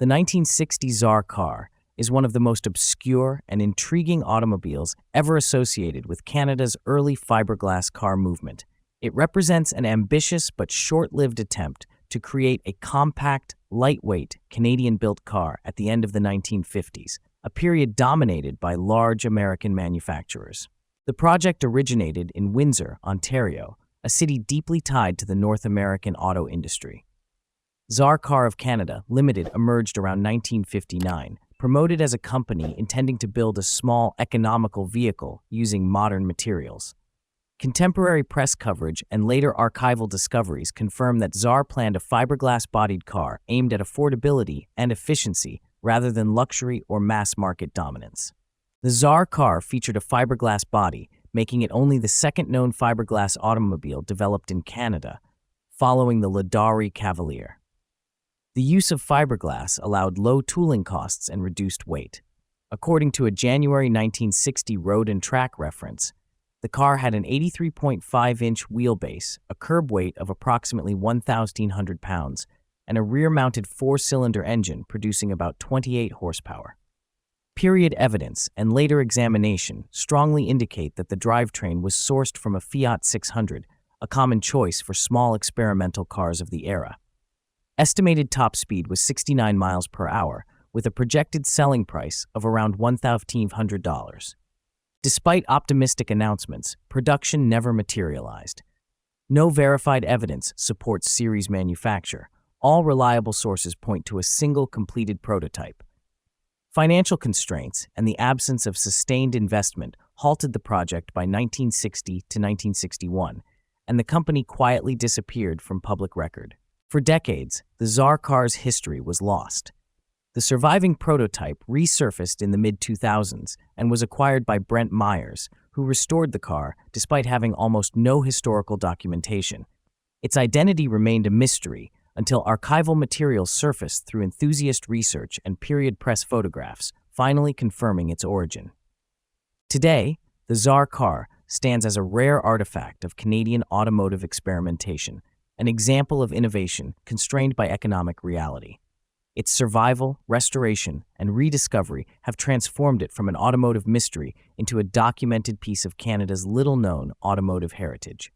The 1960 Zar car is one of the most obscure and intriguing automobiles ever associated with Canada's early fiberglass car movement. It represents an ambitious but short-lived attempt to create a compact, lightweight, Canadian-built car at the end of the 1950s, a period dominated by large American manufacturers. The project originated in Windsor, Ontario, a city deeply tied to the North American auto industry. Zar Car of Canada Limited emerged around 1959, promoted as a company intending to build a small, economical vehicle using modern materials. Contemporary press coverage and later archival discoveries confirm that Zar planned a fiberglass-bodied car aimed at affordability and efficiency rather than luxury or mass-market dominance. The Zar car featured a fiberglass body, making it only the second known fiberglass automobile developed in Canada, following the Ladari Cavalier. The use of fiberglass allowed low tooling costs and reduced weight. According to a January 1960 Road and Track reference, the car had an 83.5-inch wheelbase, a curb weight of approximately 1,100 pounds, and a rear-mounted four-cylinder engine producing about 28 horsepower. Period evidence and later examination strongly indicate that the drivetrain was sourced from a Fiat 600, a common choice for small experimental cars of the era. Estimated top speed was 69 miles per hour, with a projected selling price of around $1,500. Despite optimistic announcements, production never materialized. No verified evidence supports series manufacture. All reliable sources point to a single completed prototype. Financial constraints and the absence of sustained investment halted the project by 1960 to 1961, and the company quietly disappeared from public record. For decades, the Zar car's history was lost. The surviving prototype resurfaced in the mid-2000s and was acquired by Brent Myers, who restored the car despite having almost no historical documentation. Its identity remained a mystery until archival materials surfaced through enthusiast research and period press photographs, finally confirming its origin. Today, the Zar car stands as a rare artifact of Canadian automotive experimentation, an example of innovation constrained by economic reality. Its survival, restoration, and rediscovery have transformed it from an automotive mystery into a documented piece of Canada's little-known automotive heritage.